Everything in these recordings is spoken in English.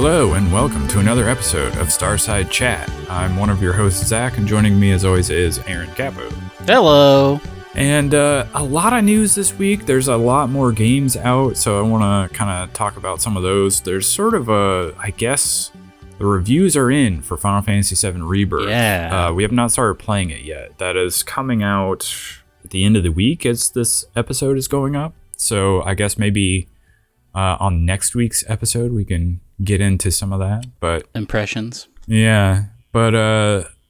Hello and welcome to another episode of Starside Chat. I'm one of your hosts, Zach, and joining me as always is Aaron Capo. Hello. And a lot of news this week. There's a lot more games out, so I want to kind of talk about some of those. There's sort of the reviews are in for Final Fantasy VII Rebirth. Yeah. We have not started playing it yet. That is coming out at the end of the week as this episode is going up. So I guess maybe on next week's episode we can get into some of that. But impressions. Yeah. But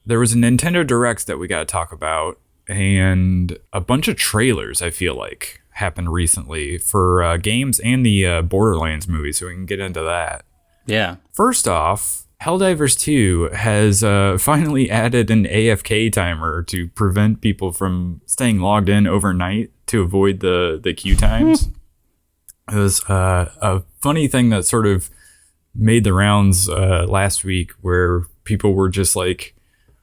there was a Nintendo Direct that we got to talk about. And a bunch of trailers, I feel like, happened recently for games and the Borderlands movie, so we can get into that. Yeah. First off, Helldivers 2 has finally added an AFK timer to prevent people from staying logged in overnight to avoid the queue times. It was a funny thing that sort of made the rounds last week, where people were just like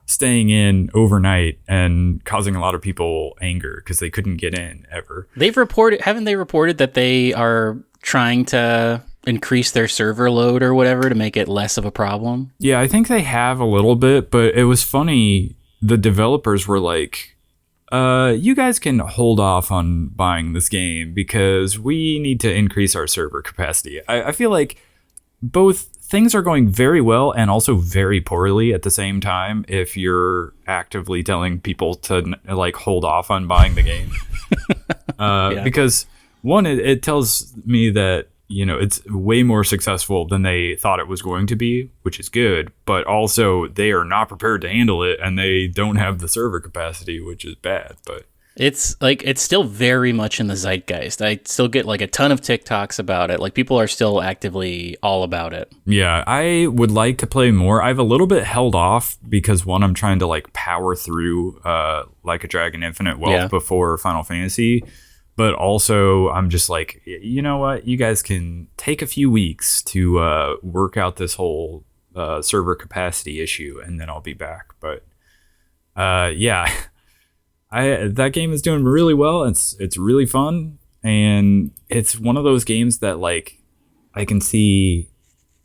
staying in overnight and causing a lot of people anger because they couldn't get in ever. Haven't they reported that they are trying to increase their server load or whatever to make it less of a problem? Yeah, I think they have a little bit, but it was funny. The developers were like, you guys can hold off on buying this game because we need to increase our server capacity. I feel like both things are going very well and also very poorly at the same time if you're actively telling people to like hold off on buying the game. Because one, it tells me that, you know, it's way more successful than they thought it was going to be, which is good, but also they are not prepared to handle it and they don't have the server capacity, which is bad. But it's still very much in the zeitgeist. I still get like a ton of TikToks about it. Like people are still actively all about it. Yeah, I would like to play more. I've a little bit held off because one, I'm trying to like power through Like a Dragon Infinite Wealth before Final Fantasy. But also I'm just like, you know what? You guys can take a few weeks to work out this whole server capacity issue and then I'll be back. But yeah. That game is doing really well. It's really fun, and it's one of those games that like I can see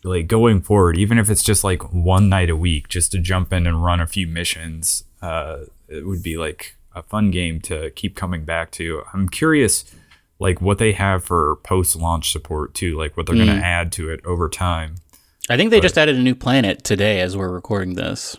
like going forward, even if it's just like one night a week, just to jump in and run a few missions. It would be like a fun game to keep coming back to. I'm curious, like what they have for post-launch support too, like what they're going to add to it over time. I think they just added a new planet today as we're recording this.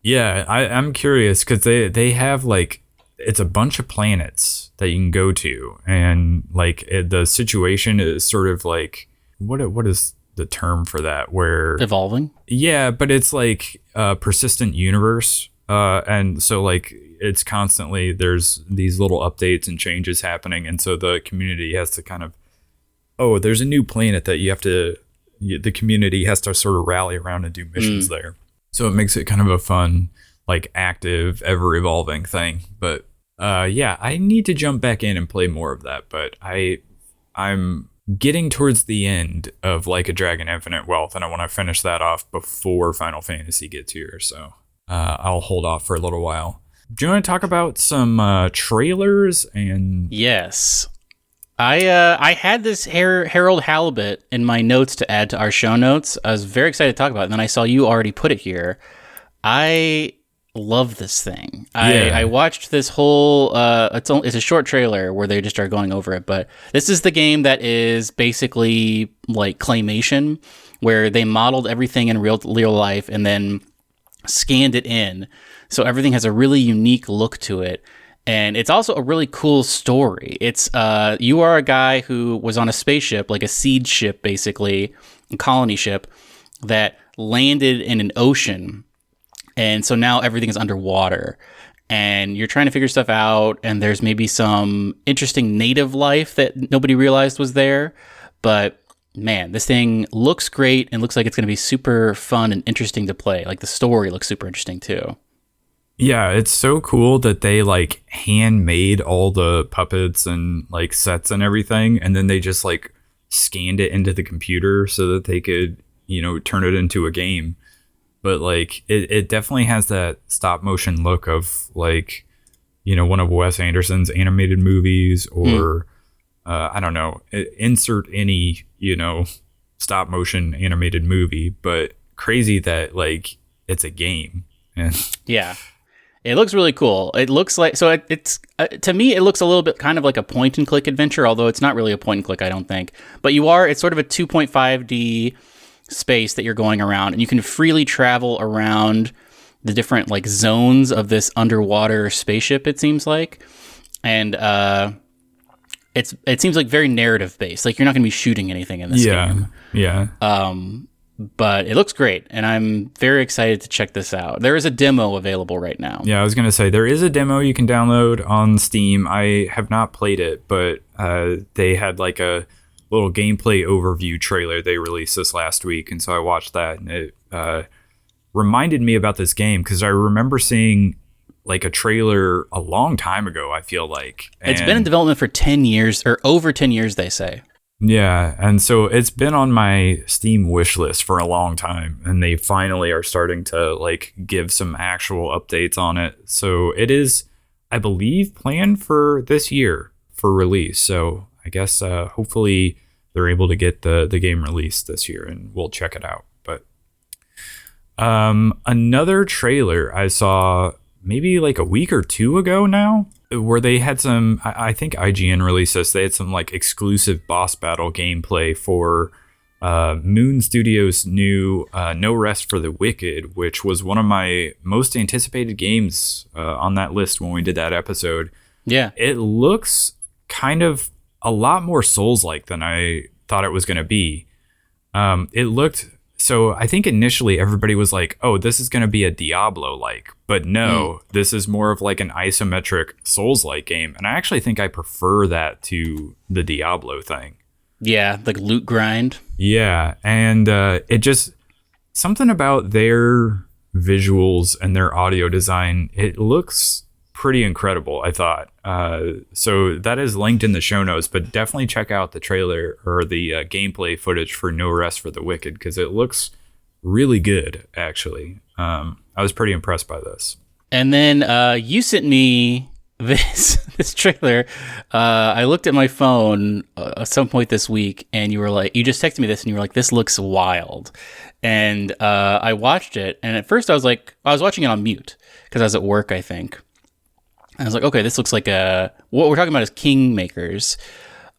Yeah, I'm curious because they have like, it's a bunch of planets that you can go to, and like the situation is sort of like, what is the term for that? Where evolving? Yeah, but it's like a persistent universe, and so like it's constantly, there's these little updates and changes happening, and so the community has to kind of, there's a new planet that the community has to sort of rally around and do missions there. So it makes it kind of a fun, like active, ever-evolving thing. But yeah, I need to jump back in and play more of that. But I'm getting towards the end of Like a Dragon Infinite Wealth, and I want to finish that off before Final Fantasy gets here. So I'll hold off for a little while. Do you want to talk about some trailers? And yes. I had this Harold Halibut in my notes to add to our show notes. I was very excited to talk about it, and then I saw you already put it here. I love this thing. Yeah. I watched this whole, it's a short trailer where they just are going over it, but this is the game that is basically like claymation, where they modeled everything in real life and then scanned it in. So everything has a really unique look to it. And it's also a really cool story. It's you are a guy who was on a spaceship, like a seed ship, basically, a colony ship, that landed in an ocean. And so now everything is underwater. And you're trying to figure stuff out, and there's maybe some interesting native life that nobody realized was there. But man, this thing looks great and looks like it's going to be super fun and interesting to play. Like the story looks super interesting too. Yeah, it's so cool that they like handmade all the puppets and like sets and everything, and then they just like scanned it into the computer so that they could, you know, turn it into a game. But like it definitely has that stop motion look of like, you know, one of Wes Anderson's animated movies, or I don't know, insert any, you know, stop motion animated movie, but crazy that like it's a game. And yeah. It looks really cool. It looks like, so it's to me, it looks a little bit kind of like a point and click adventure, although it's not really a point and click, I don't think. But it's sort of a 2.5D space that you're going around, and you can freely travel around the different like zones of this underwater spaceship, it seems like. And it seems like very narrative based. Like you're not going to be shooting anything in this game. Yeah. But it looks great, and I'm very excited to check this out. There is a demo available right now. Yeah, I was going to say, there is a demo you can download on Steam. I have not played it, but they had like a little gameplay overview trailer they released this last week, and so I watched that, and it reminded me about this game, because I remember seeing like a trailer a long time ago, I feel like. It's been in development for 10 years, or over 10 years, they say. Yeah, and so it's been on my Steam wish list for a long time, and they finally are starting to like give some actual updates on it. So it is, I believe, planned for this year for release. So I guess hopefully they're able to get the game released this year, and we'll check it out. But another trailer I saw maybe like a week or two ago now, where they had some, I think IGN released this, they had some like exclusive boss battle gameplay for Moon Studios' new No Rest for the Wicked, which was one of my most anticipated games on that list when we did that episode. Yeah. It looks kind of a lot more Souls-like than I thought it was going to be. It looked... So I think initially everybody was like, oh, this is going to be a Diablo-like. But no, this is more of like an isometric Souls-like game. And I actually think I prefer that to the Diablo thing. Yeah, like loot grind. Yeah, and it just... Something about their visuals and their audio design, it looks pretty incredible, I thought. So that is linked in the show notes, but definitely check out the trailer or the gameplay footage for No Rest for the Wicked, because it looks really good, actually. I was pretty impressed by this. And then you sent me this trailer. I looked at my phone at some point this week, and you were like, you just texted me this, and you were like, this looks wild. And I watched it, and at first I was watching it on mute because I was at work, I think. I was like, okay, this looks like what we're talking about is Kingmakers.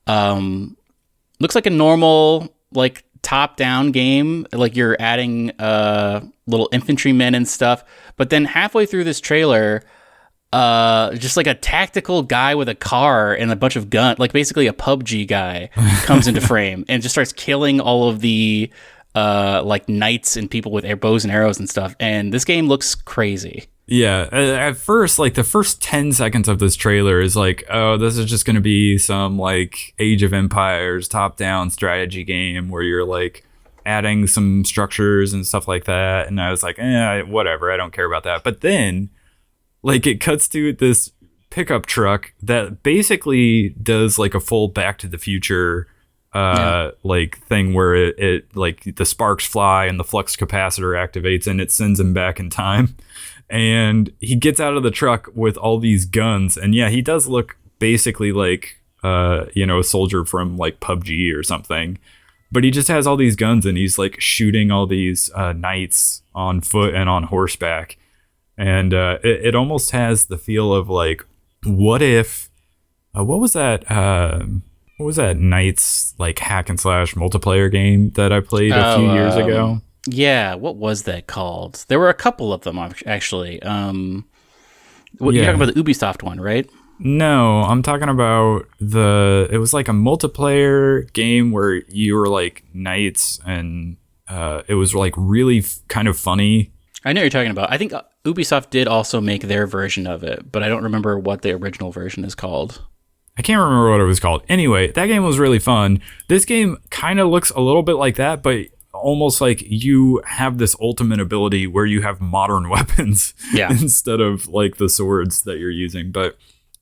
Looks like a normal, like, top-down game. Like, you're adding little infantrymen and stuff. But then halfway through this trailer, just like a tactical guy with a car and a bunch of guns, like basically a PUBG guy, comes into frame and just starts killing all of the, like, knights and people with bows and arrows and stuff. And this game looks crazy. Yeah, at first, like the first 10 seconds of this trailer is like, oh, this is just going to be some like Age of Empires top-down strategy game where you're like adding some structures and stuff like that. And I was like, whatever, I don't care about that. But then like it cuts to this pickup truck that basically does like a full Back to the Future like thing where it like the sparks fly and the flux capacitor activates and it sends him back in time. And he gets out of the truck with all these guns. And yeah, he does look basically like, a soldier from like PUBG or something. But he just has all these guns and he's like shooting all these knights on foot and on horseback. And it almost has the feel of like, what if, what was that Knights like hack and slash multiplayer game that I played a few years ago? Yeah, what was that called? There were a couple of them, actually. You're talking about the Ubisoft one, right? No, I'm talking about it was like a multiplayer game where you were like knights and it was like really kind of funny. I know what you're talking about. I think Ubisoft did also make their version of it, but I don't remember what the original version is called. I can't remember what it was called. Anyway, that game was really fun. This game kind of looks a little bit like that, but almost like you have this ultimate ability where you have modern weapons instead of like the swords that you're using. But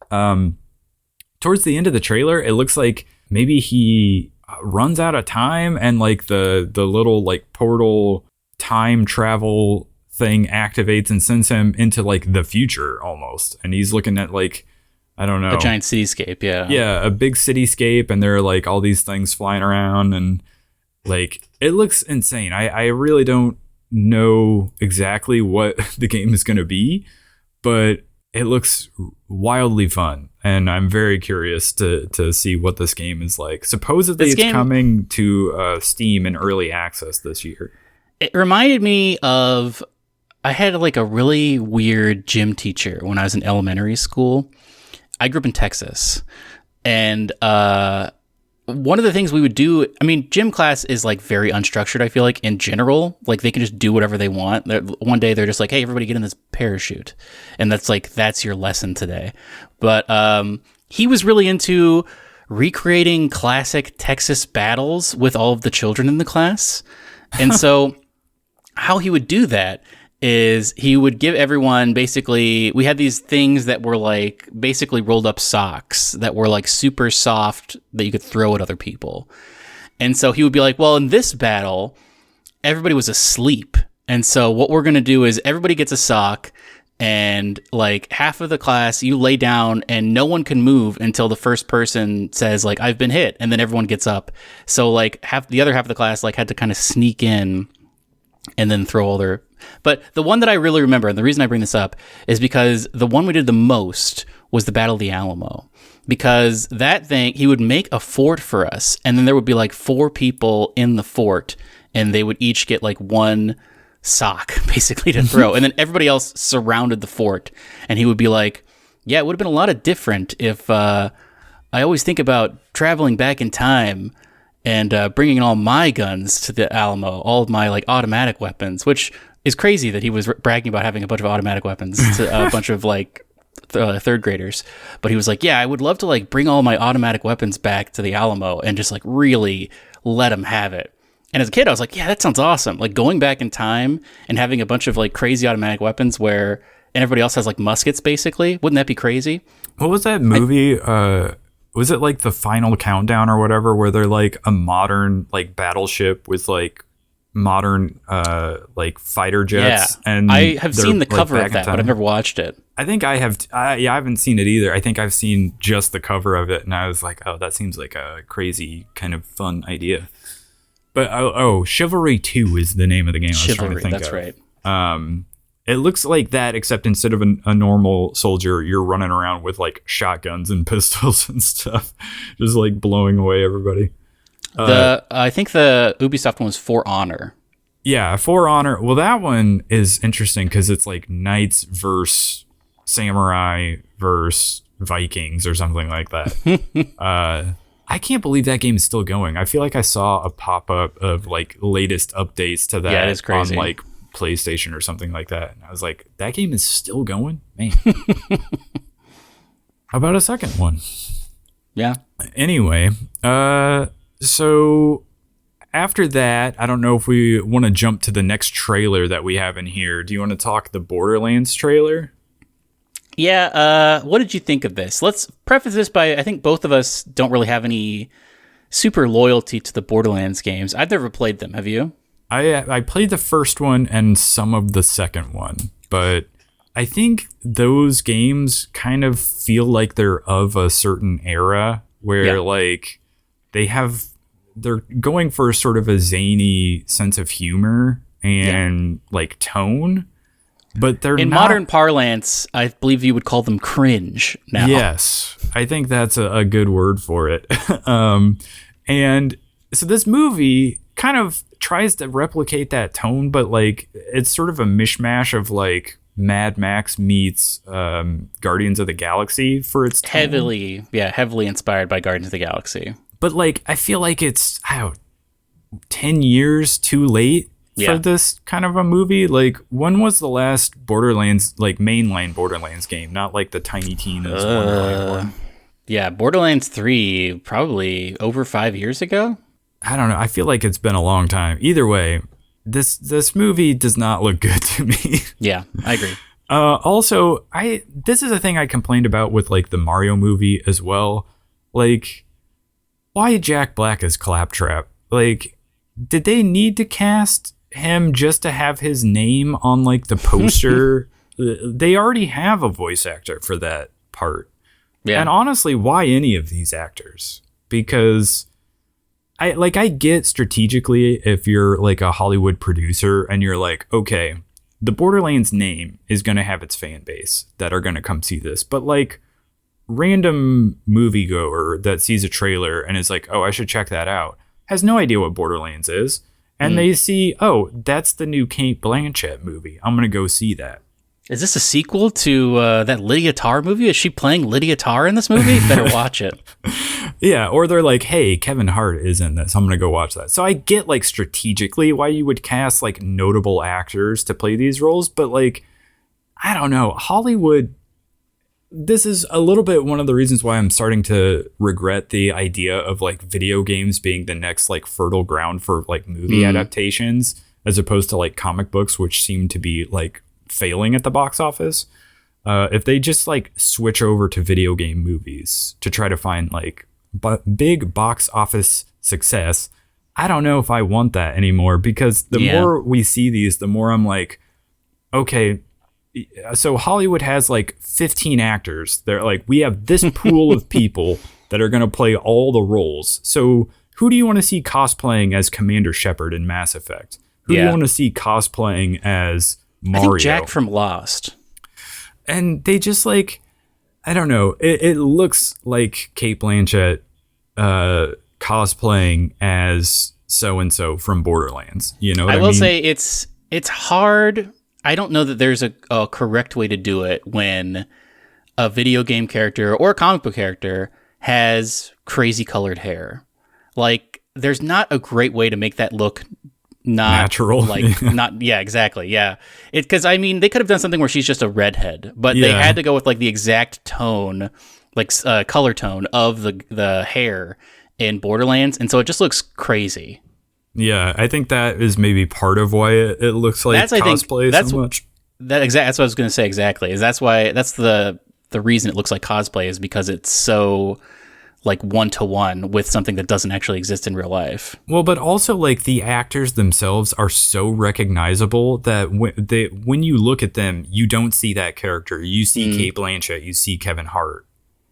towards the end of the trailer, it looks like maybe he runs out of time and like the little like portal time travel thing activates and sends him into like the future almost. And he's looking at like, I don't know, a giant cityscape. Yeah, a big cityscape, and there are like all these things flying around, and Like, it looks insane. I really don't know exactly what the game is going to be, but it looks wildly fun. And I'm very curious to see what this game is like. Supposedly it's coming to Steam in early access this year. It reminded me of, I had like a really weird gym teacher when I was in elementary school. I grew up in Texas. And one of the things we would do, I mean, gym class is like very unstructured, I feel like, in general. Like, they can just do whatever they want. One day they're just like, hey, everybody get in this parachute. And that's your lesson today. But he was really into recreating classic Texas battles with all of the children in the class. And so how he would do that is he would give everyone, basically, we had these things that were like basically rolled up socks that were like super soft that you could throw at other people. And so he would be like, well, in this battle, everybody was asleep. And so what we're going to do is everybody gets a sock, and like half of the class, you lay down and no one can move until the first person says like, I've been hit. And then everyone gets up. So like the other half of the class like had to kind of sneak in and then throw all their... But the one that I really remember, and the reason I bring this up, is because the one we did the most was the Battle of the Alamo. Because that thing, he would make a fort for us, and then there would be like 4 people in the fort, and they would each get like one sock, basically, to throw. And then everybody else surrounded the fort, and he would be like, yeah, it would have been a lot of different if... I always think about traveling back in time and bringing all my guns to the Alamo, all of my like automatic weapons, which is crazy that he was bragging about having a bunch of automatic weapons to a bunch of like third graders. But he was like, yeah, I would love to like bring all my automatic weapons back to the Alamo and just like really let them have it. And as a kid, I was like, yeah, that sounds awesome. Like going back in time and having a bunch of like crazy automatic weapons and everybody else has like muskets, basically. Wouldn't that be crazy? What was that movie? Was it like The Final Countdown or whatever, where they're like a modern like battleship with like modern like fighter jets? Yeah. And I have seen the cover like of that, but I've never watched it. I think I have. I haven't seen it either. I think I've seen just the cover of it, and I was like, oh, that seems like a crazy kind of fun idea. But Chivalry 2 is the name of the game. Chivalry, I was trying to think that's right. It looks like that, except instead of a normal soldier, you're running around with like shotguns and pistols and stuff, just like blowing away everybody. I think the Ubisoft one was For Honor. Yeah, For Honor. Well, that one is interesting because it's like knights versus samurai versus Vikings or something like that. I can't believe that game is still going. I feel like I saw a pop-up of like latest updates to that. Yeah, it is crazy. On like PlayStation or something like that. And I was like, that game is still going? Man. How about a second one? Yeah. Anyway, so after that, I don't know if we want to jump to the next trailer that we have in here. Do you want to talk the Borderlands trailer? Yeah, what did you think of this? Let's preface this by, I think both of us don't really have any super loyalty to the Borderlands games. I've never played them. Have you? I played the first one and some of the second one, but I think those games kind of feel like they're of a certain era where like they're going for sort of a zany sense of humor and like tone, but they're in not... modern parlance, I believe you would call them cringe now. Yes, I think that's a good word for it. And so this movie kind of tries to replicate that tone, but like it's sort of a mishmash of like Mad Max meets Guardians of the Galaxy for its tone. Heavily inspired by Guardians of the Galaxy. But like I feel like it's 10 years too late for this kind of a movie. Like, when was the last Borderlands, like mainline Borderlands game, not like the Tiny Tina's Wonderland one? Yeah, Borderlands 3 probably over 5 years ago. I don't know. I feel like it's been a long time. Either way, this movie does not look good to me. Yeah, I agree. Also, this is a thing I complained about with like the Mario movie as well. Like, why Jack Black as Claptrap? Like, did they need to cast him just to have his name on like the poster? They already have a voice actor for that part. Yeah. And honestly, why any of these actors? Because I get strategically if you're like a Hollywood producer and you're like, okay, the Borderlands name is going to have its fan base that are going to come see this. But like random moviegoer that sees a trailer and is like, oh, I should check that out, has no idea what Borderlands is. And they see, oh, that's the new Kate Blanchett movie. I'm going to go see that. Is this a sequel to that Lydia Tarr movie? Is she playing Lydia Tarr in this movie? Better watch it. Yeah, or they're like, hey, Kevin Hart is in this. I'm going to go watch that. So I get like strategically why you would cast like notable actors to play these roles. But like, I don't know, Hollywood, this is a little bit one of the reasons why I'm starting to regret the idea of like video games being the next like fertile ground for like movie adaptations, as opposed to like comic books, which seem to be like failing at the box office. If they just like switch over to video game movies to try to find like big box office success, I don't know if I want that anymore, because the more we see these, the more I'm like, okay, so Hollywood has like 15 actors. They're like, we have this pool of people that are going to play all the roles. So who do you want to see cosplaying as Commander Shepard in Mass Effect? Who do you want to see cosplaying as Mario? I think Jack from Lost. And they just like, I don't know. It looks like Kate Blanchett cosplaying as so-and-so from Borderlands. You know what I mean? I will say it's hard. I don't know that there's a correct way to do it when a video game character or a comic book character has crazy colored hair. Like, there's not a great way to make that look not natural. Like, not, yeah, exactly. Yeah. Because, I mean, they could have done something where she's just a redhead, but they had to go with like the exact tone, like color tone of the hair in Borderlands. And so it just looks crazy. Yeah, I think that is maybe part of why it looks like cosplay so much. That's what I was going to say exactly. That's the reason it looks like cosplay, is because it's so like one-to-one with something that doesn't actually exist in real life. Well, but also like the actors themselves are so recognizable that when you look at them, you don't see that character. You see Kate Blanchett, you see Kevin Hart.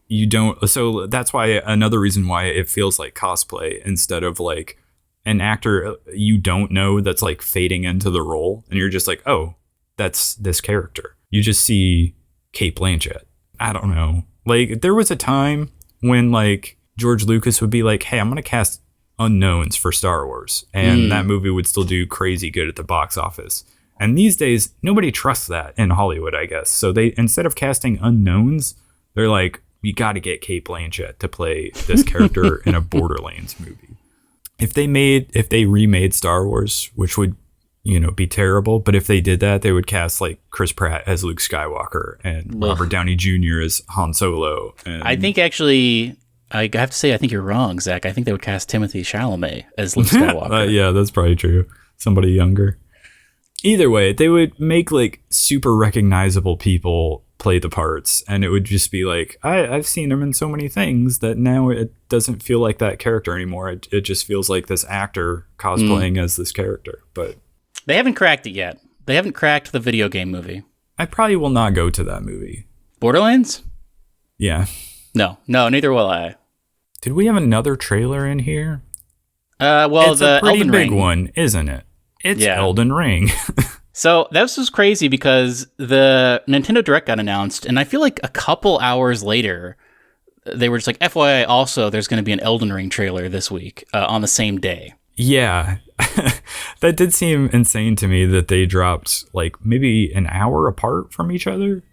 You don't. So that's why another reason why it feels like cosplay instead of like an actor you don't know that's like fading into the role, and you're just like, oh, that's this character. You just see Kate Blanchett. I don't know. Like, there was a time when like George Lucas would be like, hey, I'm going to cast unknowns for Star Wars, and that movie would still do crazy good at the box office. And these days, nobody trusts that in Hollywood, I guess. So they, instead of casting unknowns, they're like, we got to get Kate Blanchett to play this character in a Borderlands movie. If they remade Star Wars, which would, be terrible, but if they did that, they would cast like Chris Pratt as Luke Skywalker and Robert Downey Jr. as Han Solo. And I think actually, I have to say, I think you're wrong, Zach. I think they would cast Timothée Chalamet as Luke Skywalker. Yeah, that's probably true. Somebody younger. Either way, they would make like super recognizable people play the parts, and it would just be like, I've seen him in so many things that now it doesn't feel like that character anymore. It just feels like this actor cosplaying as this character. But they haven't cracked it yet. They haven't cracked the video game movie. I probably will not go to that movie. Borderlands? Yeah. No, neither will I. Did we have another trailer in here? Well, it's the a pretty Elden big Ring one, isn't it? It's Elden Ring. So this was crazy because the Nintendo Direct got announced, and I feel like a couple hours later, they were just like, FYI, also, there's going to be an Elden Ring trailer this week on the same day. Yeah. That did seem insane to me that they dropped like maybe an hour apart from each other.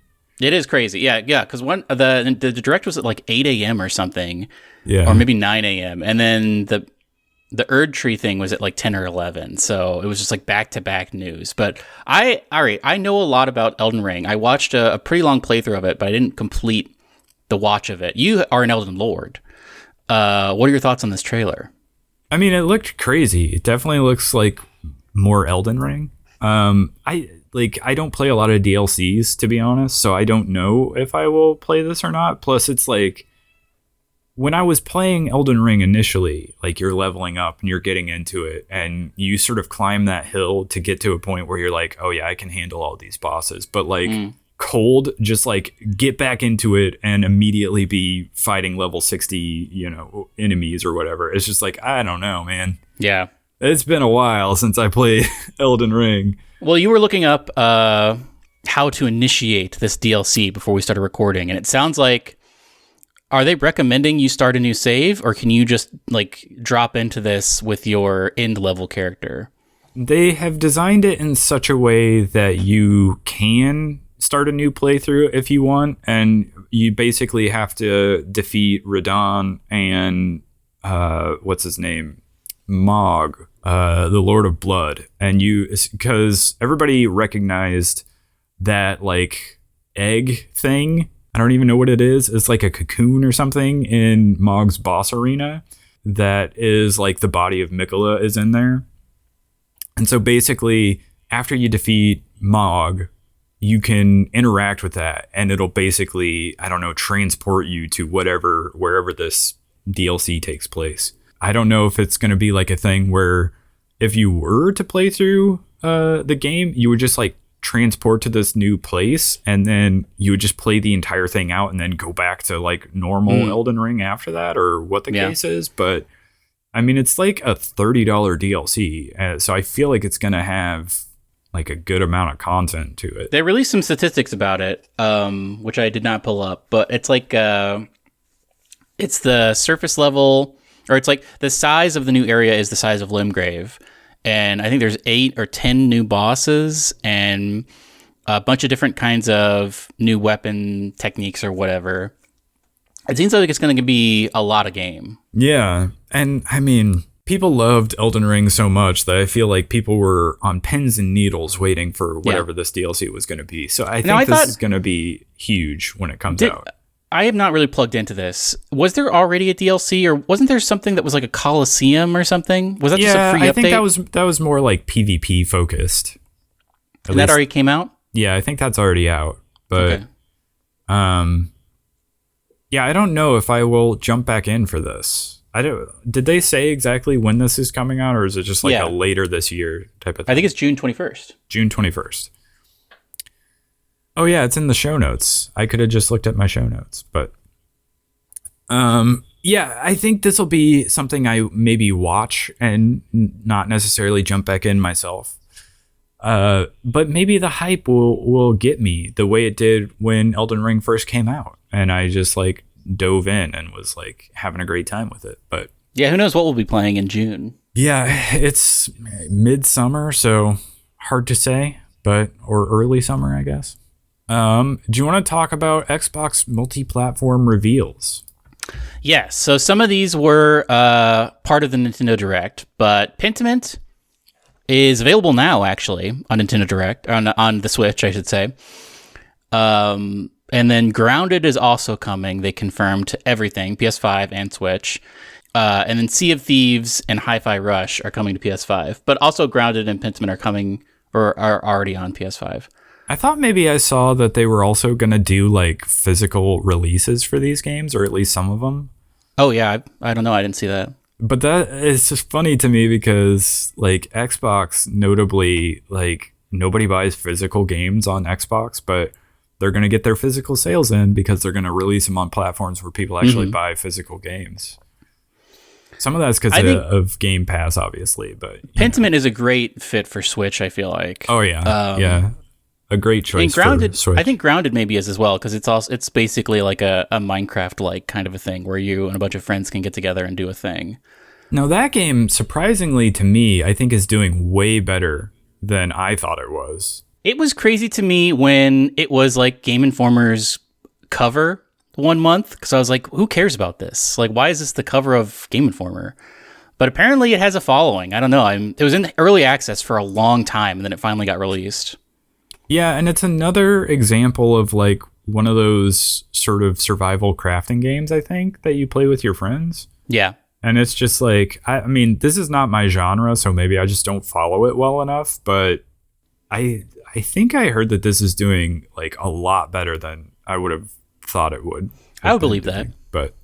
It is crazy. Yeah, because the Direct was at like 8 a.m. or something, or maybe 9 a.m. And then the Erdtree thing was at like 10 or 11. So it was just like back-to-back news. But I know a lot about Elden Ring. I watched a pretty long playthrough of it, but I didn't complete the watch of it. You are an Elden Lord. What are your thoughts on this trailer? I mean, it looked crazy. It definitely looks like more Elden Ring. I don't play a lot of DLCs, to be honest, so I don't know if I will play this or not. Plus, it's like, when I was playing Elden Ring initially, like, you're leveling up and you're getting into it, and you sort of climb that hill to get to a point where you're like, oh yeah, I can handle all these bosses. But like, cold, just like get back into it and immediately be fighting level 60, enemies or whatever. It's just like, I don't know, man. Yeah. It's been a while since I played Elden Ring. Well, you were looking up how to initiate this DLC before we started recording, and it sounds like, are they recommending you start a new save, or can you just like drop into this with your end level character? They have designed it in such a way that you can start a new playthrough if you want, and you basically have to defeat Radon and what's his name, Mog, the Lord of Blood, and because everybody recognized that like egg thing. I don't even know what it is. It's like a cocoon or something in Mog's boss arena that is like the body of Mikola is in there. And so basically, after you defeat Mog, you can interact with that, and it'll basically, I don't know, transport you to wherever this DLC takes place. I don't know if it's going to be like a thing where if you were to play through the game, you would just like transport to this new place, and then you would just play the entire thing out and then go back to like normal Elden Ring after that, or what the case is. But I mean, it's like a $30 DLC, so I feel like it's going to have like a good amount of content to it. They released some statistics about it, which I did not pull up, but it's like it's the surface level, or it's like the size of the new area is the size of Limgrave. And I think there's 8 or 10 new bosses and a bunch of different kinds of new weapon techniques or whatever. It seems like it's going to be a lot of game. Yeah. And I mean, people loved Elden Ring so much that I feel like people were on pins and needles waiting for whatever this DLC was going to be. So I think this is going to be huge when it comes out. I am not really plugged into this. Was there already a DLC, or wasn't there something that was like a Coliseum or something? Was that just a free update? I think that was more like PvP focused. And that already came out? Yeah, I think that's already out. But yeah, I don't know if I will jump back in for this. Did they say exactly when this is coming out, or is it just like a later this year type of thing? I think it's June 21st. June 21st. Oh yeah, it's in the show notes. I could have just looked at my show notes, but yeah, I think this will be something I maybe watch and not necessarily jump back in myself. But maybe the hype will get me the way it did when Elden Ring first came out, and I just like dove in and was like having a great time with it. But yeah, who knows what we'll be playing in June? Yeah, it's midsummer, so hard to say, or early summer, I guess. Do you want to talk about Xbox multi-platform reveals? Yes. So some of these were part of the Nintendo Direct, but Pentiment is available now, actually, on Nintendo Direct, on the Switch, I should say. And then Grounded is also coming. They confirmed to everything, PS5 and Switch. And then Sea of Thieves and Hi-Fi Rush are coming to PS5. But also Grounded and Pentiment are coming, or are already on PS5. I thought maybe I saw that they were also going to do like physical releases for these games, or at least some of them. Oh yeah, I don't know. I didn't see that. But that is just funny to me because like Xbox, notably, like nobody buys physical games on Xbox, but they're going to get their physical sales in because they're going to release them on platforms where people actually buy physical games. Some of that's because of Game Pass, obviously, but Pentiment is a great fit for Switch, I feel like. Oh yeah, yeah. A great choice. Grounded, for Switch. I think Grounded maybe is as well, because it's basically like a Minecraft-like kind of a thing where you and a bunch of friends can get together and do a thing. Now that game, surprisingly to me, I think is doing way better than I thought it was. It was crazy to me when it was like Game Informer's cover one month, because I was like, who cares about this? Like, why is this the cover of Game Informer? But apparently it has a following. I don't know. It was in early access for a long time, and then it finally got released. Yeah, and it's another example of like one of those sort of survival crafting games, I think, that you play with your friends. Yeah. And it's just like, I mean, this is not my genre, so maybe I just don't follow it well enough, but I think I heard that this is doing like a lot better than I would have thought it would. I would believe that. But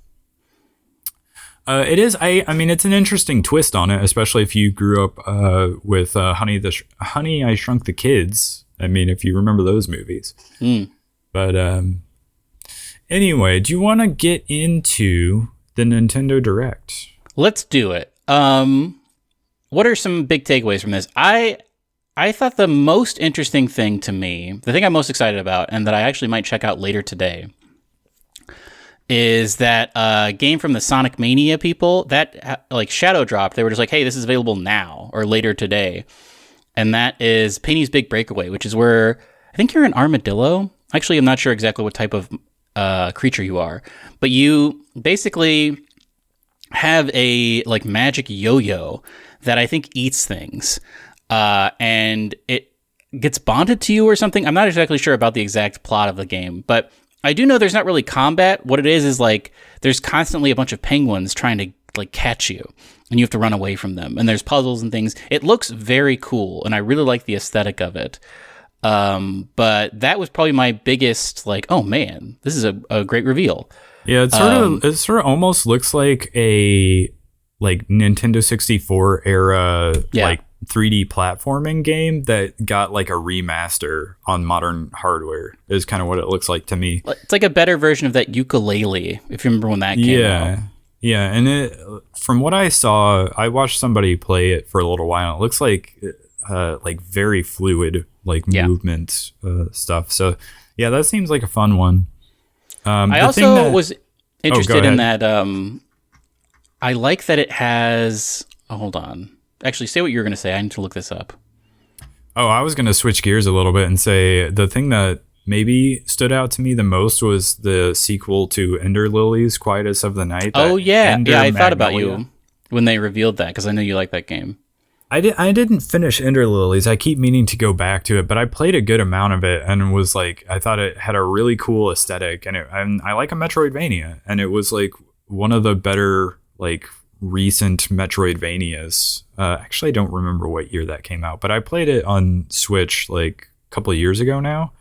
it is, I mean, it's an interesting twist on it, especially if you grew up with Honey, I Shrunk the Kids. I mean, if you remember those movies. But anyway, do you want to get into the Nintendo Direct? Let's do it. What are some big takeaways from this? I thought the most interesting thing to me, the thing I'm most excited about, and that I actually might check out later today, is that game from the Sonic Mania people that like shadow dropped. They were just like, "Hey, this is available now or later today," and that is Penny's Big Breakaway, which is where I think you're an armadillo. Actually, I'm not sure exactly what type of creature you are, but you basically have a like magic yo-yo that I think eats things, and it gets bonded to you or something. I'm not exactly sure about the exact plot of the game, but I do know there's not really combat. What it is like there's constantly a bunch of penguins trying to like catch you, and you have to run away from them. And there's puzzles and things. It looks very cool, and I really like the aesthetic of it. But that was probably my biggest like, oh man, this is a great reveal. Yeah, it sort of almost looks like a like Nintendo 64 era like 3D platforming game that got like a remaster on modern hardware is kind of what it looks like to me. It's like a better version of that ukulele, if you remember when that came out. Yeah, and from what I saw, I watched somebody play it for a little while. It looks like very fluid like movement stuff. So yeah, that seems like a fun one. I also was interested in that. I like that it has. Oh, hold on. Actually, say what you were going to say. I need to look this up. Oh, I was going to switch gears a little bit and say the thing that maybe stood out to me the most was the sequel to Ender Lilies, Quietus of the Night. Oh, yeah. Yeah, I thought about you when they revealed that because I know you like that game. I didn't finish Ender Lilies. I keep meaning to go back to it, but I played a good amount of it and was like, I thought it had a really cool aesthetic, and I like a Metroidvania, and it was like one of the better like recent Metroidvanias. Actually, I don't remember what year that came out, but I played it on Switch like a couple of years ago now,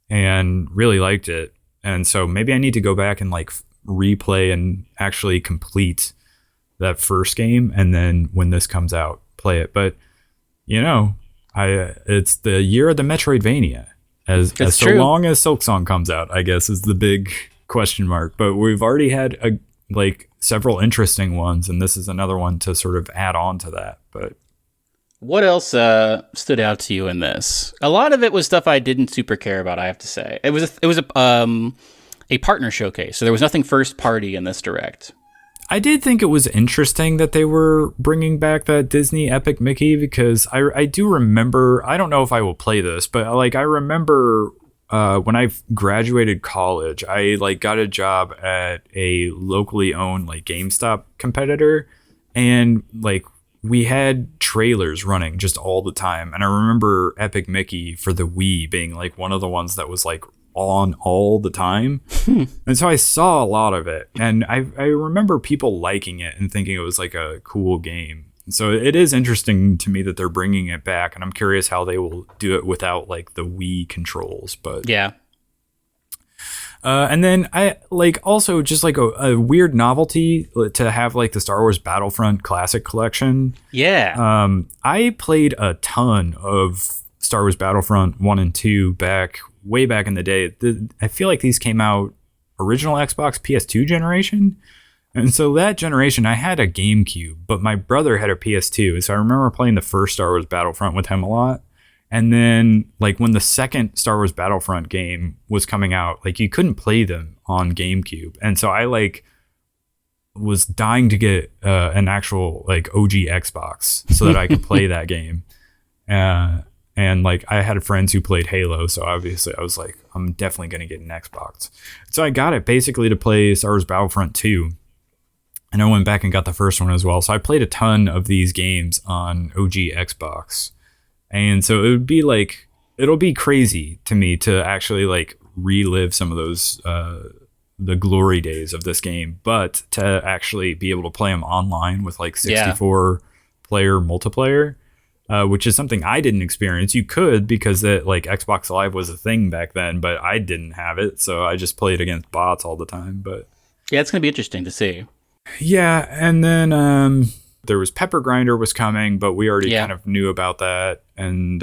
and really liked it. And so maybe I need to go back and like replay and actually complete that first game, and then when this comes out, play it. But it's the year of the Metroidvania, as so long as Silksong comes out, I guess, is the big question mark. But we've already had several interesting ones, and this is another one to sort of add on to that. But what else stood out to you in this? A lot of it was stuff I didn't super care about, I have to say. It was a partner showcase, so there was nothing first party in this Direct. I did think it was interesting that they were bringing back that Disney Epic Mickey, because I do remember, I don't know if I will play this, but like I remember when I graduated college, I like got a job at a locally owned like GameStop competitor, and like we had trailers running just all the time. And I remember Epic Mickey for the Wii being like one of the ones that was like on all the time. And so I saw a lot of it, and I remember people liking it and thinking it was like a cool game. So it is interesting to me that they're bringing it back, and I'm curious how they will do it without like the Wii controls. But yeah. And then I like also just like a weird novelty to have like the Star Wars Battlefront Classic Collection. Yeah. I played a ton of Star Wars Battlefront 1 and 2 way back in the day. I feel like these came out original Xbox PS2 generation. And so that generation, I had a GameCube, but my brother had a PS2. So I remember playing the first Star Wars Battlefront with him a lot. And then like when the second Star Wars Battlefront game was coming out, like you couldn't play them on GameCube. And so I like was dying to get an actual like OG Xbox so that I could play that game. And like I had friends who played Halo, so obviously I was like, I'm definitely going to get an Xbox. So I got it basically to play Star Wars Battlefront 2. And I went back and got the first one as well. So I played a ton of these games on OG Xbox. And so it'll be crazy to me to actually like relive some of those, the glory days of this game, but to actually be able to play them online with like 64 player multiplayer. Which is something I didn't experience. You could, because that like Xbox Live was a thing back then, but I didn't have it, so I just played against bots all the time. But yeah, it's gonna be interesting to see. Yeah, and then there was Pepper Grinder was coming, but we already kind of knew about that. And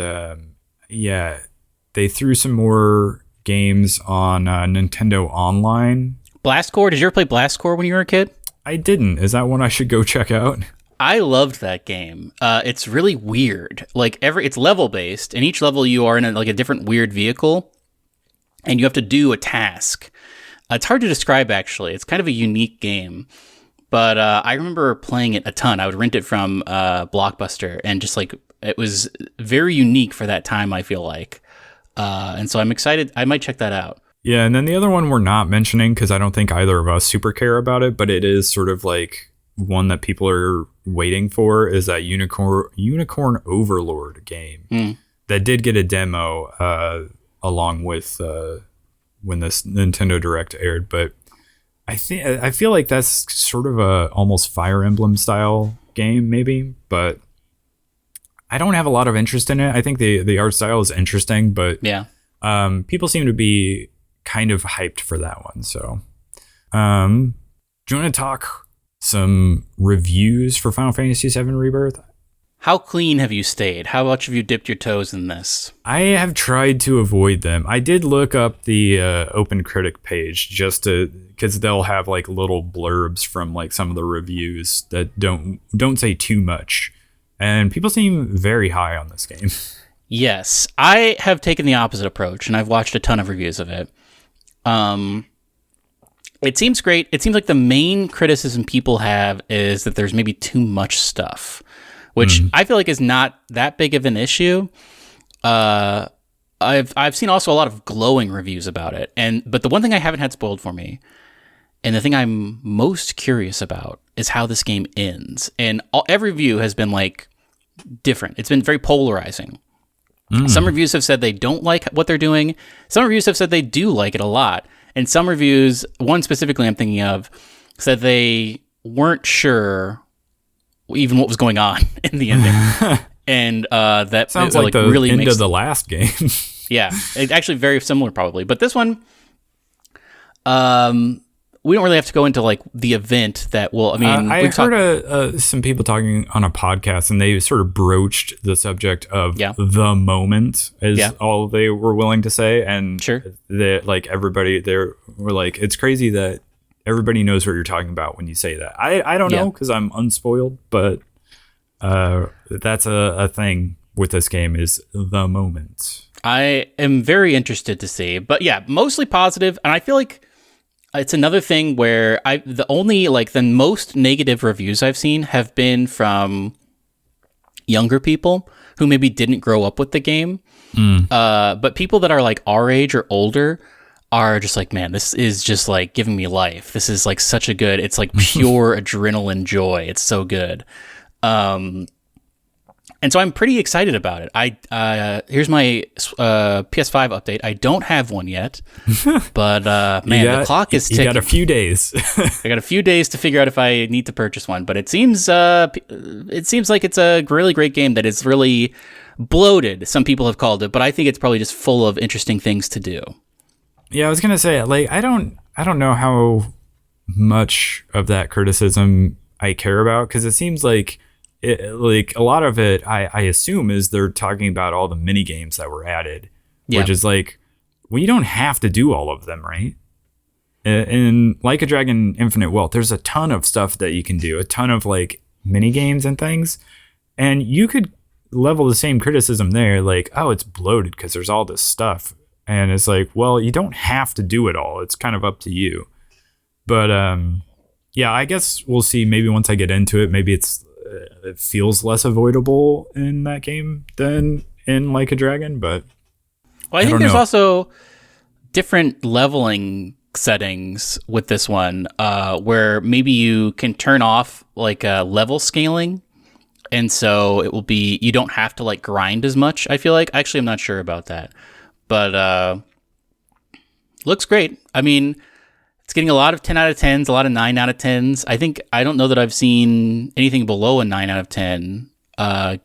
they threw some more games on Nintendo Online. Blast Corps? Did you ever play Blast Corps when you were a kid? I didn't. Is that one I should go check out? I loved that game. It's really weird. Like it's level based, and each level you are in a different weird vehicle, and you have to do a task. It's hard to describe, actually. It's kind of a unique game. But I remember playing it a ton. I would rent it from Blockbuster, and just it was very unique for that time, I feel like. And so I'm excited. I might check that out. Yeah, and then the other one we're not mentioning because I don't think either of us super care about it, but it is sort of like one that people are waiting for is that Unicorn Overlord game that did get a demo along with when this Nintendo Direct aired, but I feel like that's sort of a almost Fire Emblem style game, maybe, but I don't have a lot of interest in it. I think the art style is interesting, but yeah, people seem to be kind of hyped for that one. So, do you want to talk some reviews for Final Fantasy VII Rebirth? How clean have you stayed? How much have you dipped your toes in this? I have tried to avoid them. I did look up the Open Critic page just because they'll have like little blurbs from like some of the reviews that don't say too much, and people seem very high on this game. Yes, I have taken the opposite approach, and I've watched a ton of reviews of it. It seems great. It seems like the main criticism people have is that there's maybe too much stuff, which I feel like is not that big of an issue. I've seen also a lot of glowing reviews about it, but the one thing I haven't had spoiled for me, and the thing I'm most curious about, is how this game ends. And every review has been like different. It's been very polarizing. Some reviews have said they don't like what they're doing. Some reviews have said they do like it a lot. And some reviews, one specifically I'm thinking of, said they weren't sure even what was going on in the ending. And that sounds like the really end of the last game. Yeah, it's actually very similar probably. But this one, we don't really have to go into like the event that will. I mean, I heard some people talking on a podcast, and they sort of broached the subject of the moment as all they were willing to say, and like everybody there were like, it's crazy that everybody knows what you're talking about when you say that. I don't know because I'm unspoiled, but that's a thing with this game is the moment. I am very interested to see, but yeah, mostly positive, and I feel like it's another thing where the most negative reviews I've seen have been from younger people who maybe didn't grow up with the game. But people that are like our age or older are just like, man, this is just like giving me life. This is like such a good, it's like pure adrenaline joy. It's so good. And so I'm pretty excited about it. Here's my PS5 update. I don't have one yet, but the clock is ticking. You got a few days. I got a few days to figure out if I need to purchase one. But it seems like it's a really great game that is really bloated. Some people have called it, but I think it's probably just full of interesting things to do. Yeah, I was gonna say, like, I don't know how much of that criticism I care about, because it seems like like a lot of it, I assume, is they're talking about all the mini games that were added, which is like, well, you don't have to do all of them, right? In Like a Dragon Infinite Wealth, there's a ton of stuff that you can do, a ton of like mini games and things, and you could level the same criticism there, like, oh, it's bloated because there's all this stuff, and it's like, well, you don't have to do it all. It's kind of up to you. But yeah, I guess we'll see. Maybe once I get into it, maybe it feels less avoidable in that game than in Like a Dragon, but I think there's also different leveling settings with this one, where maybe you can turn off like level scaling, and so it will be, you don't have to like grind as much, I feel like. Actually, I'm not sure about that, but looks great. I mean, it's getting a lot of 10 out of 10s, a lot of 9 out of 10s. I don't know that I've seen anything below a 9 out of 10.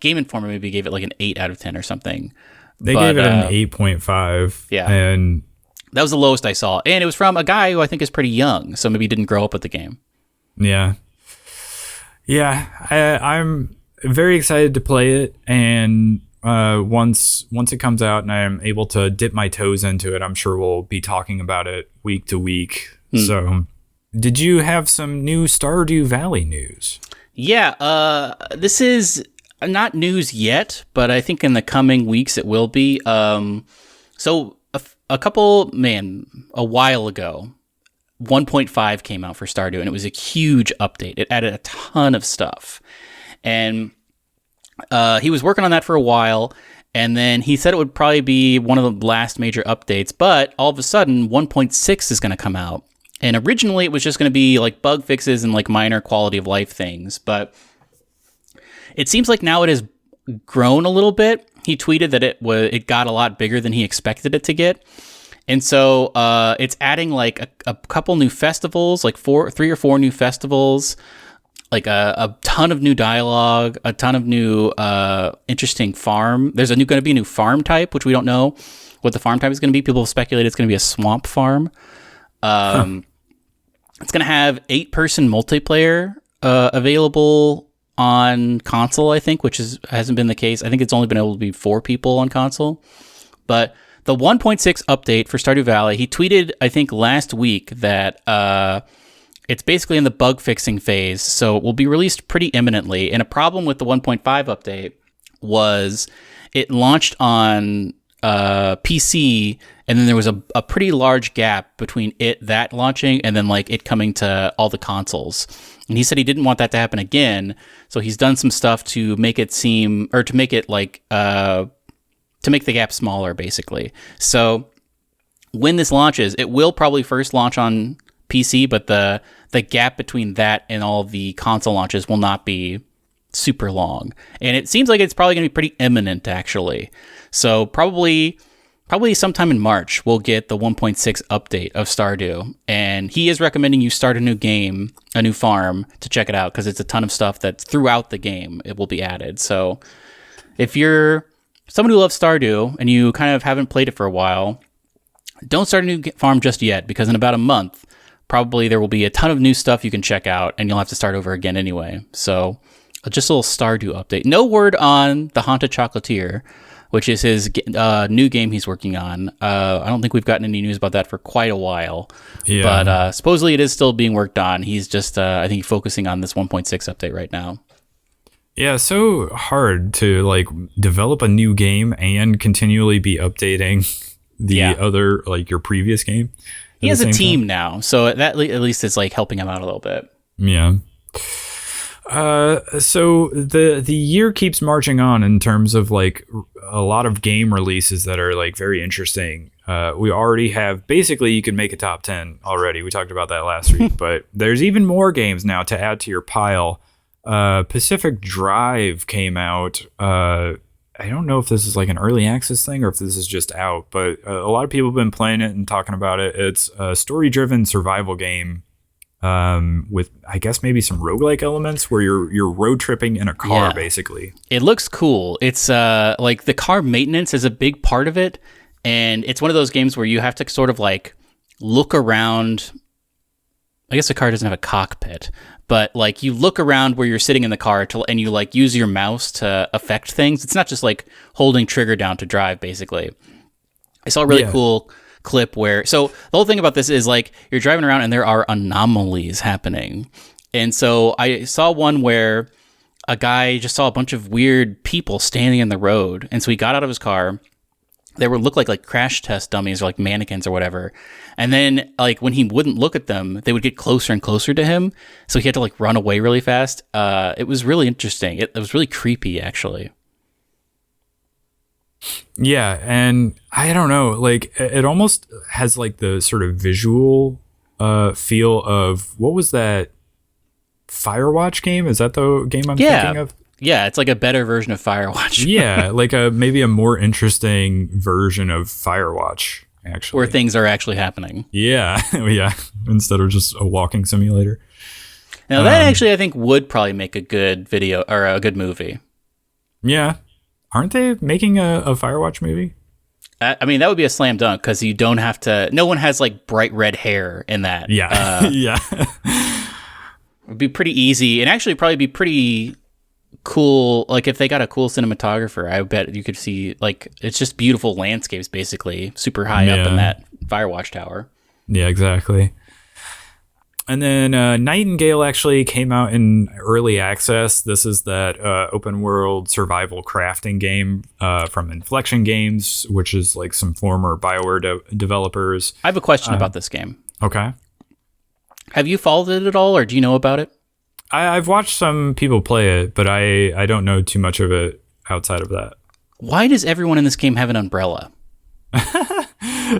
Game Informer maybe gave it like an 8 out of 10 or something. They gave it an 8.5. Yeah. And that was the lowest I saw. And it was from a guy who I think is pretty young, so maybe he didn't grow up with the game. Yeah. Yeah. I'm very excited to play it, and once it comes out and I am able to dip my toes into it, I'm sure we'll be talking about it week to week. So, did you have some new Stardew Valley news? Yeah, this is not news yet, but I think in the coming weeks it will be. So a while ago, 1.5 came out for Stardew, and it was a huge update. It added a ton of stuff. And he was working on that for a while, and then he said it would probably be one of the last major updates, but all of a sudden, 1.6 is going to come out. And originally, it was just going to be like bug fixes and like minor quality of life things, but it seems like now it has grown a little bit. He tweeted that it got a lot bigger than he expected it to get. And so it's adding like a couple new festivals, like 3 or 4 new festivals, like a ton of new dialogue, a ton of new interesting farm. There's going to be a new farm type, which we don't know what the farm type is going to be. People have speculated it's going to be a swamp farm. It's going to have 8-person multiplayer available on console, I think, which hasn't been the case. I think it's only been able to be 4 people on console. But the 1.6 update for Stardew Valley, he tweeted, I think, last week that it's basically in the bug fixing phase, so it will be released pretty imminently. And a problem with the 1.5 update was it launched on PC, and then there was a pretty large gap between that launching and then like it coming to all the consoles. And he said he didn't want that to happen again, so he's done some stuff to make it seem, or to make it like to make the gap smaller, basically. So when this launches, it will probably first launch on PC, but the gap between that and all the console launches will not be super long. And it seems like it's probably going to be pretty imminent, actually. So probably sometime in March, we'll get the 1.6 update of Stardew. And he is recommending you start a new game, a new farm, to check it out, because it's a ton of stuff that's throughout the game. It will be added. So if you're someone who loves Stardew and you kind of haven't played it for a while, don't start a new farm just yet, because in about a month, probably there will be a ton of new stuff you can check out, and you'll have to start over again anyway. So just a little Stardew update. No word on The Haunted Chocolatier, which is his new game he's working on. I don't think we've gotten any news about that for quite a while. Yeah. But supposedly it is still being worked on. He's just, I think, focusing on this 1.6 update right now. Yeah, so hard to like develop a new game and continually be updating the other, like your previous game. He has a team now, so that at least is like helping him out a little bit. Yeah. So the year keeps marching on in terms of like a lot of game releases that are like very interesting. We already have, basically you can make a top 10 already. We talked about that last week, but there's even more games now to add to your pile. Pacific Drive came out. I don't know if this is like an early access thing or if this is just out, but a lot of people have been playing it and talking about it. It's a story-driven survival game with, I guess, maybe some roguelike elements where you're road tripping in a car, basically. It looks cool. It's like the car maintenance is a big part of it, and it's one of those games where you have to sort of like look around. I guess the car doesn't have a cockpit, but like you look around where you're sitting in the car and you like use your mouse to affect things. It's not just like holding trigger down to drive, basically. I saw a really cool clip where, so the whole thing about this is like you're driving around and there are anomalies happening. And so I saw one where a guy just saw a bunch of weird people standing in the road. And so he got out of his car. They looked like crash test dummies or like mannequins or whatever. And then like when he wouldn't look at them, they would get closer and closer to him. So he had to like run away really fast. It was really interesting. It was really creepy, actually. Yeah, and I don't know, like it almost has like the sort of visual feel of, what was that Firewatch game? Is that the game I'm thinking of? Yeah, it's like a better version of Firewatch. Yeah, like maybe a more interesting version of Firewatch, actually. Where things are actually happening. Yeah, yeah, instead of just a walking simulator. Now that actually I think would probably make a good video or a good movie. Yeah. Aren't they making a Firewatch movie? I mean, that would be a slam dunk because you don't have to, no one has like bright red hair in that. Yeah, yeah. It would be pretty easy and actually probably be pretty cool, like if they got a cool cinematographer, I bet you could see like it's just beautiful landscapes, basically, super high up in that Firewatch tower. Yeah, exactly. And then Nightingale actually came out in early access. This is that open world survival crafting game from Inflection Games, which is like some former BioWare developers. I have a question about this game. Okay. Have you followed it at all, or do you know about it? I've watched some people play it, but I don't know too much of it outside of that. Why does everyone in this game have an umbrella?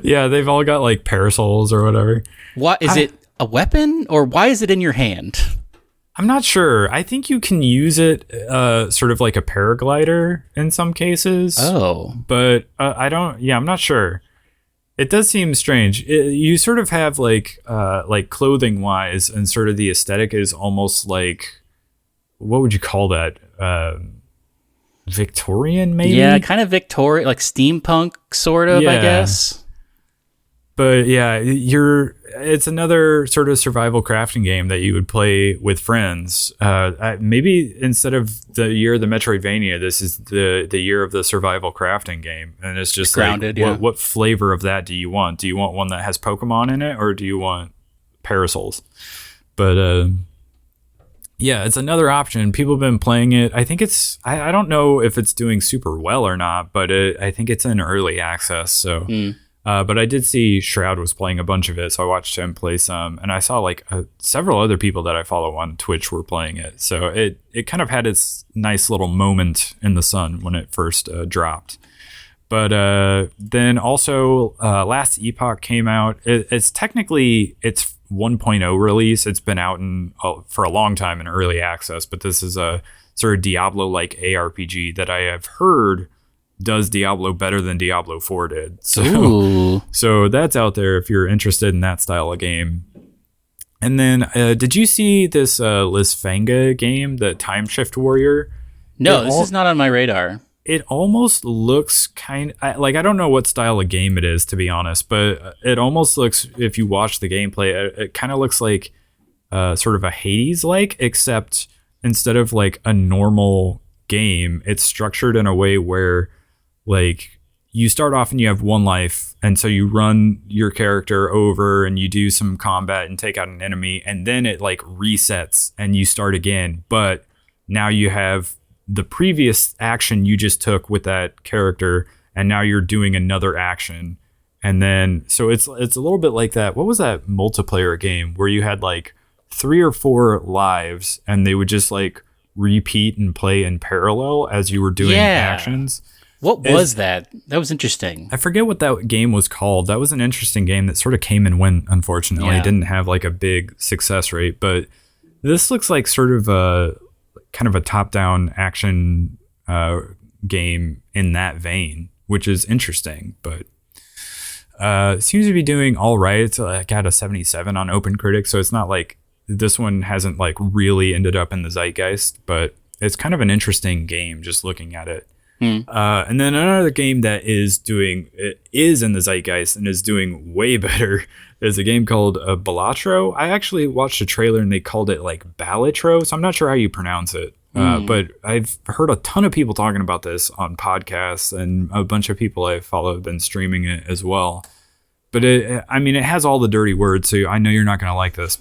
Yeah, they've all got like parasols or whatever. What is it? A weapon, or why is it in your hand? I'm not sure. I think you can use it sort of like a paraglider in some cases. Oh. But I'm not sure. It does seem strange. You sort of have like clothing wise, and sort of the aesthetic is almost like, what would you call that? Victorian, maybe? Yeah, kind of Victorian, like steampunk sort of, I guess. But yeah, it's another sort of survival crafting game that you would play with friends. Maybe instead of the year of the Metroidvania, this is the year of the survival crafting game. And it's just grounded, like, what flavor of that do you want? Do you want one that has Pokemon in it, or do you want parasols? But yeah, it's another option. People have been playing it. I think I don't know if it's doing super well or not, but I think it's in early access. So. But I did see Shroud was playing a bunch of it, so I watched him play some, and I saw like several other people that I follow on Twitch were playing it. So it kind of had its nice little moment in the sun when it first dropped. But then also last Epoch came out. It's technically its 1.0 release. It's been out for a long time in early access, but this is a sort of Diablo-like ARPG that I have heard does Diablo better than Diablo 4 did. So that's out there if you're interested in that style of game. And then did you see this Lysfanga game, the Time Shift Warrior? No, this is not on my radar. It almost looks I don't know what style of game it is, to be honest, but it almost looks, if you watch the gameplay, it kind of looks like sort of a Hades-like, except instead of like a normal game, it's structured in a way where like you start off and you have one life, and so you run your character over and you do some combat and take out an enemy, and then it like resets and you start again, but now you have the previous action you just took with that character, and now you're doing another action. And then so it's a little bit like that. What was that multiplayer game where you had like 3 or 4 lives and they would just like repeat and play in parallel as you were doing actions? What was that? That was interesting. I forget what that game was called. That was an interesting game that sort of came and went, unfortunately. It didn't have like a big success rate, but this looks like sort of a kind of a top-down action game in that vein, which is interesting, but seems to be doing all right. It's got a 77 on OpenCritic, so it's not like this one hasn't like really ended up in the zeitgeist, but it's kind of an interesting game just looking at it. And then another game that is in the zeitgeist and is doing way better is a game called Balatro. I actually watched a trailer and they called it like Balatro, so I'm not sure how you pronounce it. But I've heard a ton of people talking about this on podcasts, and a bunch of people I follow have been streaming it as well. But it has all the dirty words, so I know you're not going to like this.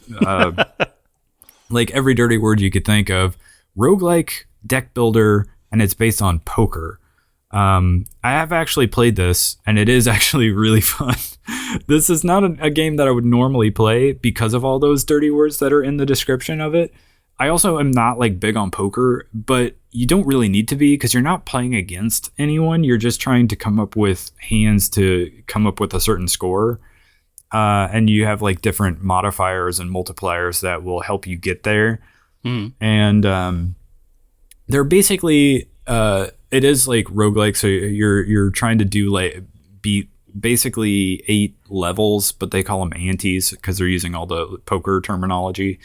Like every dirty word you could think of. Roguelike, deck builder, and it's based on poker. I have actually played this, and it is actually really fun. This is not a game that I would normally play because of all those dirty words that are in the description of it. I also am not like big on poker, but you don't really need to be because you're not playing against anyone. You're just trying to come up with hands to come up with a certain score. And you have like different modifiers and multipliers that will help you get there. And they're basically it is like roguelike, so you're trying to do like beat basically 8 levels, but they call them antes because they're using all the poker terminology.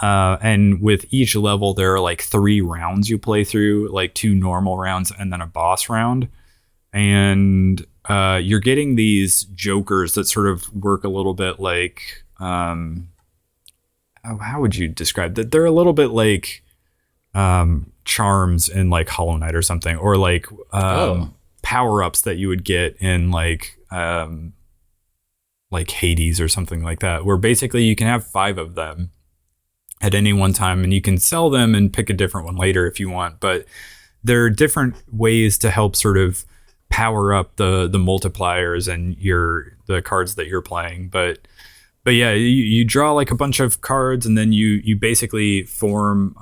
And with each level there are like 3 rounds you play through, like 2 normal rounds and then a boss round. And you're getting these jokers that sort of work a little bit like how would you describe that? They're a little bit like charms in like Hollow Knight or something, or like power-ups that you would get in like Hades or something like that, where basically you can have 5 of them at any one time, and you can sell them and pick a different one later if you want. But there are different ways to help sort of power up the multipliers and the cards that you're playing. But yeah, you draw like a bunch of cards, and then you basically form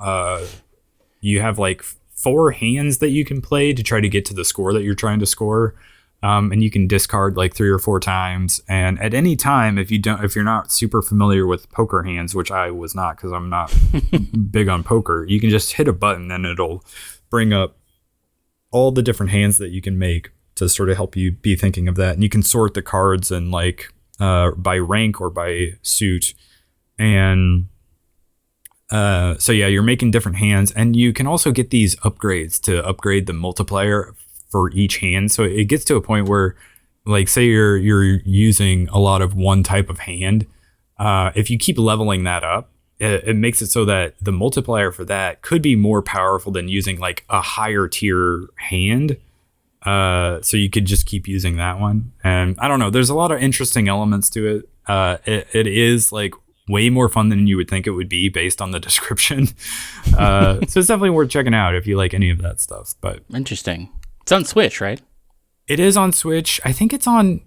you have like 4 hands that you can play to try to get to the score that you're trying to score. And you can discard like 3 or 4 times. And at any time, if you're not super familiar with poker hands, which I was not because I'm not big on poker, you can just hit a button and it'll bring up all the different hands that you can make to sort of help you be thinking of that. And you can sort the cards and like by rank or by suit. And so yeah, you're making different hands, and you can also get these upgrades to upgrade the multiplier for each hand. So it gets to a point where, like, say you're using a lot of one type of hand. If you keep leveling that up, it makes it so that the multiplier for that could be more powerful than using like a higher tier hand. So you could just keep using that one. And I don't know, there's a lot of interesting elements to it. It is like way more fun than you would think it would be based on the description. So it's definitely worth checking out if you like any of that stuff. But interesting. It's on Switch, right? It is on Switch. I think it's on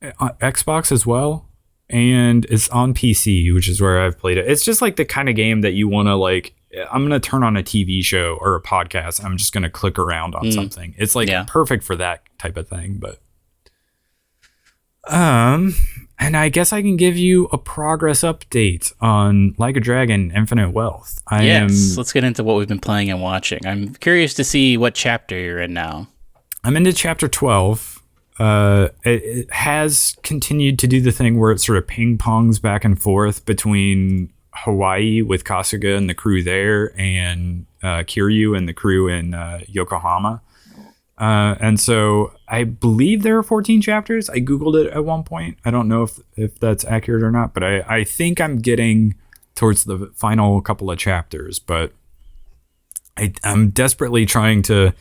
Xbox as well. And it's on PC, which is where I've played it. It's just like the kind of game that you want to like, I'm going to turn on a TV show or a podcast. I'm just going to click around on something. It's like perfect for that type of thing. But, and I guess I can give you a progress update on Like a Dragon Infinite Wealth. Let's get into what we've been playing and watching. I'm curious to see what chapter you're in now. I'm into chapter 12. It has continued to do the thing where it sort of ping pongs back and forth between Hawaii with Kasuga and the crew there, and Kiryu and the crew in Yokohama. And so I believe there are 14 chapters. I Googled it at one point. I don't know if that's accurate or not, but I think I'm getting towards the final couple of chapters. But I'm desperately trying to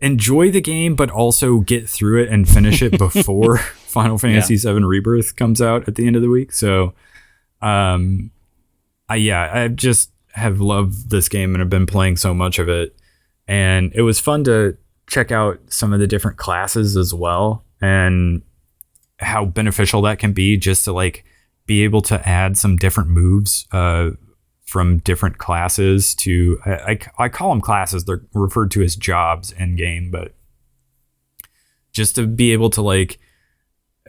enjoy the game, but also get through it and finish it before Final Fantasy VII Rebirth comes out at the end of the week. So, I just have loved this game and have been playing so much of it. And it was fun to check out some of the different classes as well, and how beneficial that can be just to like be able to add some different moves, from different classes to, I call them classes. They're referred to as jobs in game, but just to be able to like,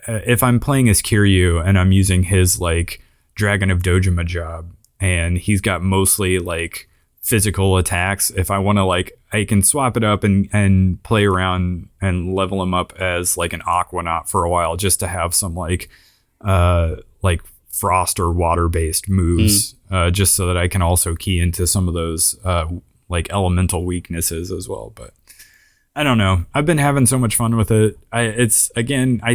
if I'm playing as Kiryu and I'm using his like Dragon of Dojima job, and he's got mostly like physical attacks. If I want to like, I can swap it up and play around and level him up as like an Aquanaut for a while, just to have some like frost or water based moves, just so that I can also key into some of those like elemental weaknesses as well. But I don't know, I've been having so much fun with it. I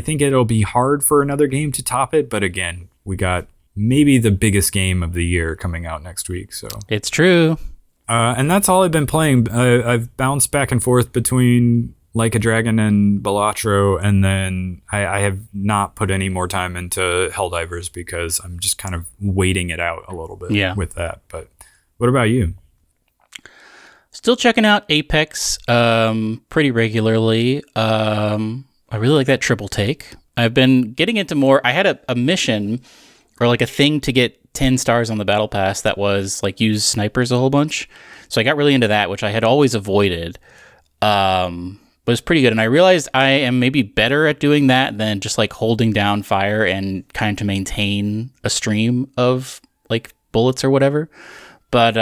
think it'll be hard for another game to top it, but again, we got maybe the biggest game of the year coming out next week. So it's true. And that's all I've been playing. I've bounced back and forth between Like a Dragon and Balatro, and then I have not put any more time into Helldivers because I'm just kind of waiting it out a little bit with that. But what about you? Still checking out Apex pretty regularly. I really like that triple take. I've been getting into more. I had a mission or like a thing to get 10 stars on the battle pass that was like use snipers a whole bunch. So I got really into that, which I had always avoided. But it's pretty good. And I realized I am maybe better at doing that than just like holding down fire and kind of to maintain a stream of like bullets or whatever. But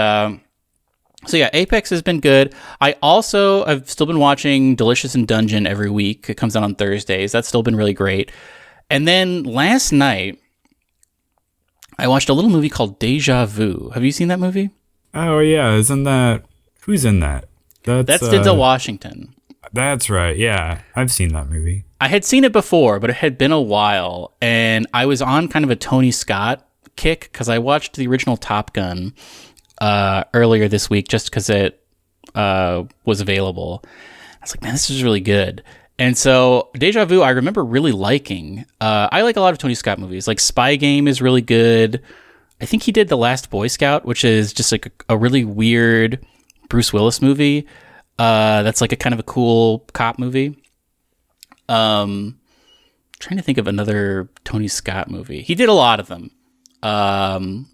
so yeah, Apex has been good. I've still been watching Delicious in Dungeon every week. It comes out on Thursdays. That's still been really great. And then last night, I watched a little movie called Déjà Vu. Have you seen that movie? Oh, yeah. Who's in that? That's Denzel Washington. That's right. Yeah. I've seen that movie. I had seen it before, but it had been a while. And I was on kind of a Tony Scott kick because I watched the original Top Gun earlier this week just because it was available. I was like, man, this is really good. And so Déjà Vu, I remember really liking. I like a lot of Tony Scott movies. Like Spy Game is really good. I think he did The Last Boy Scout, which is just like a really weird Bruce Willis movie. That's like a kind of a cool cop movie. Trying to think of another Tony Scott movie. He did a lot of them.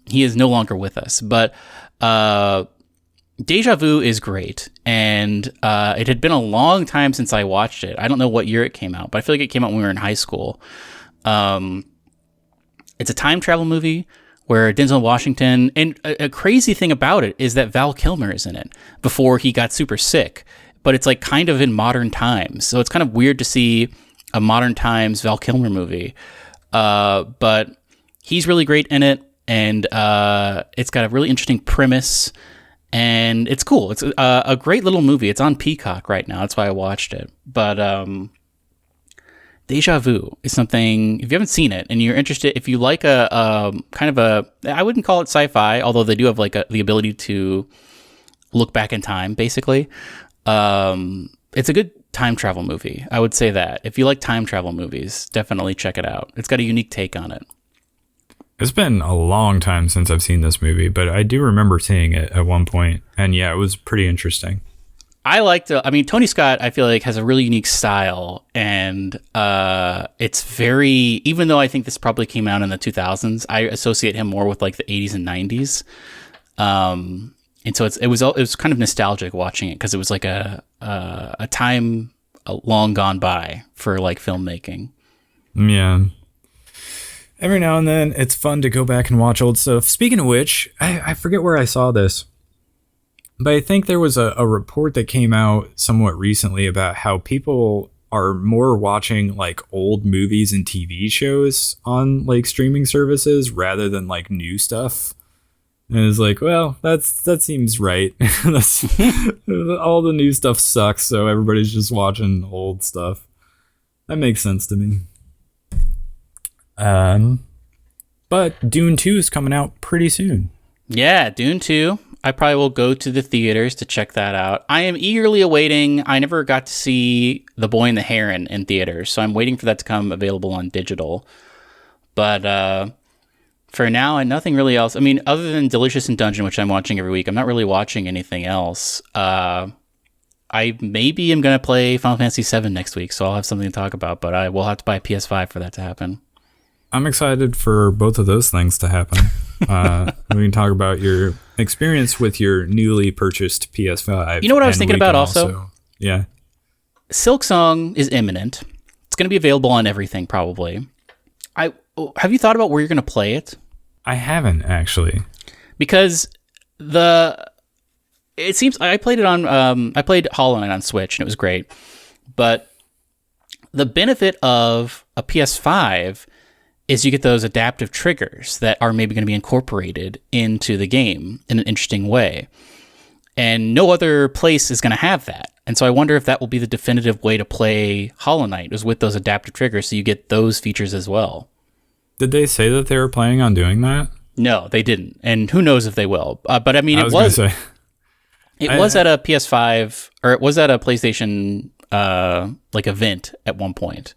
He is no longer with us, but Déjà Vu is great, and it had been a long time since I watched it. I don't know what year it came out, but I feel like it came out when we were in high school. It's a time travel movie where Denzel Washington, and a crazy thing about it is that Val Kilmer is in it before he got super sick, but it's like kind of in modern times. So it's kind of weird to see a modern times Val Kilmer movie. But he's really great in it, and it's got a really interesting premise. And it's cool. It's a great little movie. It's on Peacock right now. That's why I watched it. But Déjà Vu is something, if you haven't seen it and you're interested, if you like a kind of a, I wouldn't call it sci-fi, although they do have like the ability to look back in time, basically. It's a good time travel movie. I would say that. If you like time travel movies, definitely check it out. It's got a unique take on it. It's been a long time since I've seen this movie, but I do remember seeing it at one point, and yeah, it was pretty interesting. Tony Scott, I feel like, has a really unique style, and it's very, even though I think this probably came out in the 2000s, I associate him more with like the 80s and 90s. And so it was kind of nostalgic watching it, because it was like a time long gone by for like filmmaking. Yeah. Every now and then, it's fun to go back and watch old stuff. Speaking of which, I forget where I saw this, but I think there was a report that came out somewhat recently about how people are more watching like old movies and TV shows on like streaming services rather than like new stuff. And it's like, well, that seems right. All the new stuff sucks, so everybody's just watching old stuff. That makes sense to me. But Dune 2 is coming out pretty soon. Yeah, Dune 2. I probably will go to the theaters to check that out. I am eagerly awaiting. I never got to see The Boy and the Heron in theaters, so I'm waiting for that to come available on digital. But for now, and nothing really else. I mean, other than Delicious in Dungeon, which I'm watching every week, I'm not really watching anything else. I maybe am going to play Final Fantasy VII next week, so I'll have something to talk about, but I will have to buy a PS5 for that to happen. I'm excited for both of those things to happen. We can talk about your experience with your newly purchased PS5. You know what I was thinking about also? Yeah. Silksong is imminent. It's going to be available on everything, probably. Have you thought about where you're going to play it? I haven't, actually. Because it seems I played it on I played Hollow Knight on Switch, and it was great. But the benefit of a PS5 is you get those adaptive triggers that are maybe going to be incorporated into the game in an interesting way. And no other place is going to have that. And so I wonder if that will be the definitive way to play Hollow Knight, is with those adaptive triggers, so you get those features as well. Did they say that they were planning on doing that? No, they didn't. And who knows if they will. But I mean, it was at a PS5, or it was at a PlayStation like event at one point.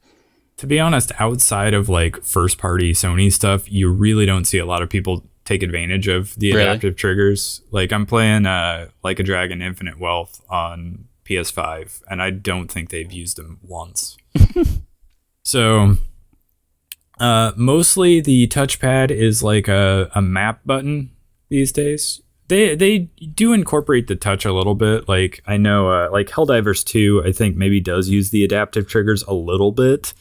To be honest, outside of like first party Sony stuff, you really don't see a lot of people take advantage of the adaptive triggers. Like I'm playing Like a Dragon Infinite Wealth on PS5, and I don't think they've used them once. So mostly the touchpad is like a map button these days. They do incorporate the touch a little bit. Like I know like Helldivers 2, I think maybe does use the adaptive triggers a little bit.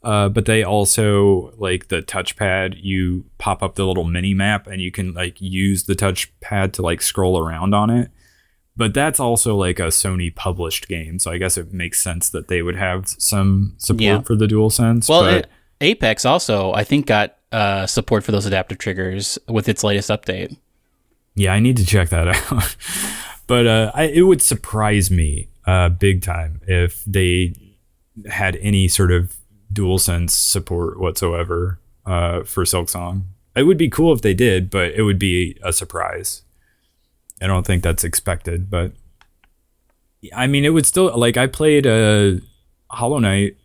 But they also, like the touchpad, you pop up the little mini map and you can like use the touchpad to like scroll around on it. But that's also like a Sony published game, so I guess it makes sense that they would have some support for the DualSense. Well, Apex also, I think, got support for those adaptive triggers with its latest update. Yeah, I need to check that out. But it would surprise me big time if they had any sort of DualSense support whatsoever for Silksong. It would be cool if they did, but it would be a surprise. I don't think that's expected, but I mean, it would still like I played Hollow Knight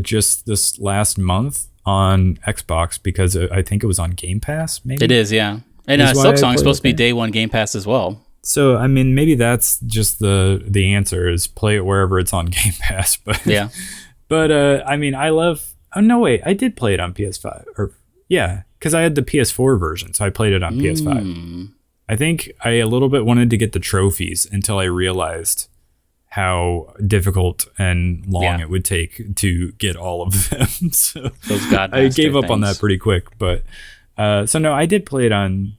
just this last month on Xbox because I think it was on Game Pass. Maybe it is, yeah. And Silksong is supposed to be day one Game Pass as well. So I mean, maybe that's just the answer is play it wherever it's on Game Pass. But yeah, but I mean, I love. Oh no, wait, I did play it on PS5 or yeah, because I had the PS4 version, so I played it on PS5. I think I a little bit wanted to get the trophies until I realized how difficult and long it would take to get all of them. So I gave up on that pretty quick. But so no, I did play it on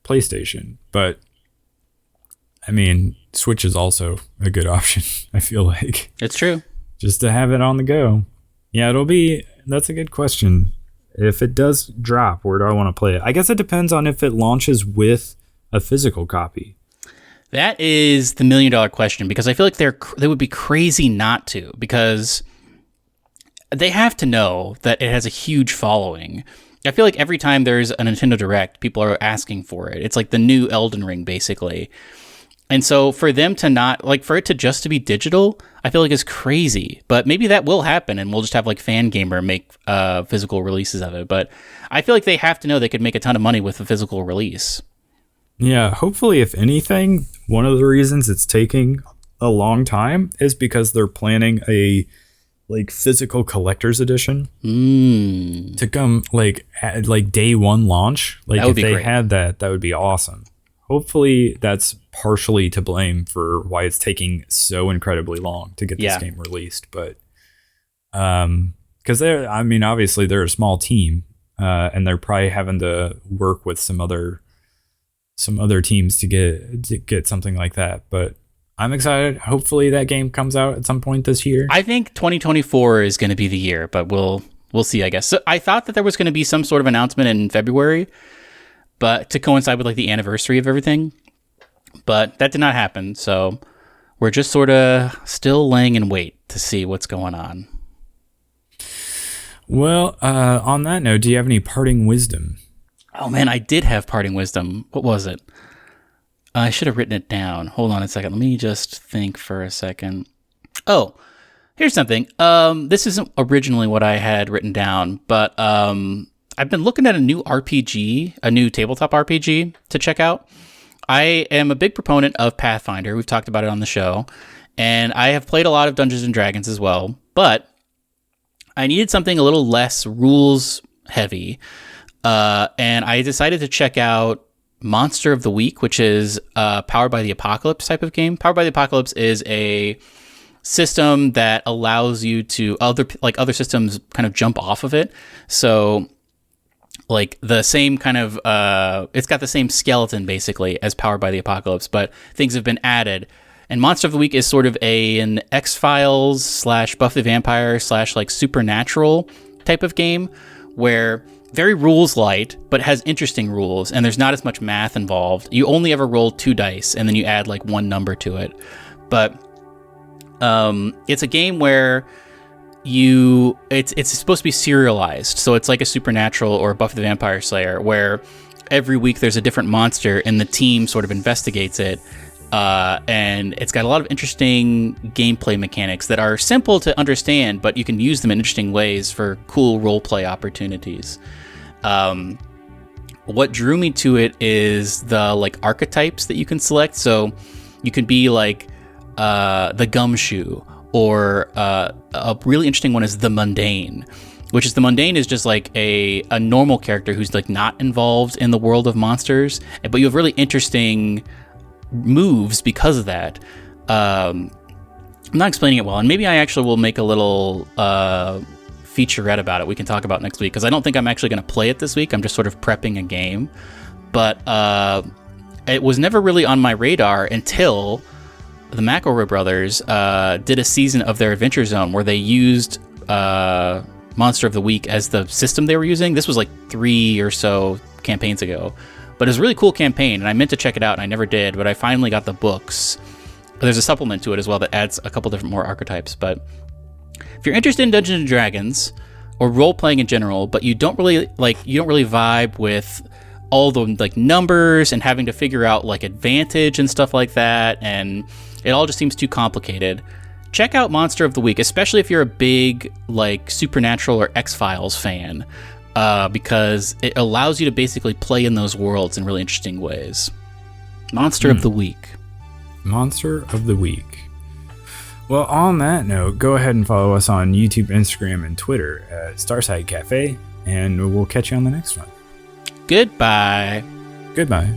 PlayStation, but I mean, Switch is also a good option. I feel like it's true, just to have it on the go. Yeah, that's a good question. If it does drop, where do I want to play it? I guess it depends on if it launches with a physical copy. That is the $1 million question, because I feel like they would be crazy not to, because they have to know that it has a huge following. I feel like every time there's a Nintendo Direct, people are asking for it. It's like the new Elden Ring, basically. And so for them to not, like, for it to just to be digital, I feel like is crazy. But maybe that will happen, and we'll just have, like, Fangamer make physical releases of it. But I feel like they have to know they could make a ton of money with a physical release. Yeah, hopefully, if anything, one of the reasons it's taking a long time is because they're planning a physical collector's edition to come at day one launch. Like if they had that would be awesome. Hopefully that's partially to blame for why it's taking so incredibly long to get this game released. But because obviously they're a small team and they're probably having to work with some other teams to get something like that. But I'm excited. Hopefully that game comes out at some point this year. I think 2024 is going to be the year, but we'll see, I guess. So I thought that there was going to be some sort of announcement in February, but to coincide with the anniversary of everything. But that did not happen. So we're just sort of still laying in wait to see what's going on. Well, on that note, do you have any parting wisdom? Oh man, I did have parting wisdom. What was it? I should have written it down. Hold on a second. Let me just think for a second. Oh, here's something. This isn't originally what I had written down, but I've been looking at a new RPG, a new tabletop RPG to check out. I am a big proponent of Pathfinder. We've talked about it on the show, and I have played a lot of Dungeons and Dragons as well, but I needed something a little less rules heavy. And I decided to check out Monster of the Week, which is Powered by the Apocalypse type of game. Powered by the Apocalypse is a system that allows you to other systems kind of jump off of it. So like the same kind of it's got the same skeleton basically as Powered by the Apocalypse, but things have been added. And Monster of the Week is sort of an X-Files / Buffy the Vampire / like Supernatural type of game where very rules light, but has interesting rules, and there's not as much math involved. You only ever roll 2 dice, and then you add like one number to it. But it's a game where it's supposed to be serialized, so it's like a Supernatural or a Buffy the Vampire Slayer, where every week there's a different monster, and the team sort of investigates it. And it's got a lot of interesting gameplay mechanics that are simple to understand, but you can use them in interesting ways for cool roleplay opportunities. What drew me to it is the archetypes that you can select. So you can be the gumshoe, or a really interesting one is the mundane, which is the mundane is just a normal character who's not involved in the world of monsters, but you have really interesting moves because of that. I'm not explaining it well, and maybe I actually will make a little featurette about it we can talk about next week, because I don't think I'm actually going to play it this week. I'm just sort of prepping a game, but it was never really on my radar until the McElroy brothers did a season of their Adventure Zone where they used Monster of the Week as the system they were using. This was 3 or so campaigns ago. But it's a really cool campaign, and I meant to check it out, and I never did, but I finally got the books. There's a supplement to it as well that adds a couple different more archetypes. But if you're interested in Dungeons and Dragons or role-playing in general, but you don't really vibe with all the numbers and having to figure out advantage and stuff like that, and It all just seems too complicated. Check out Monster of the Week, especially if you're a big like Supernatural or X-Files fan, because it allows you to basically play in those worlds in really interesting ways. Monster of the Week. Monster of the Week. Well, on that note, go ahead and follow us on YouTube, Instagram, and Twitter at Starside Cafe, and we'll catch you on the next one. Goodbye. Goodbye.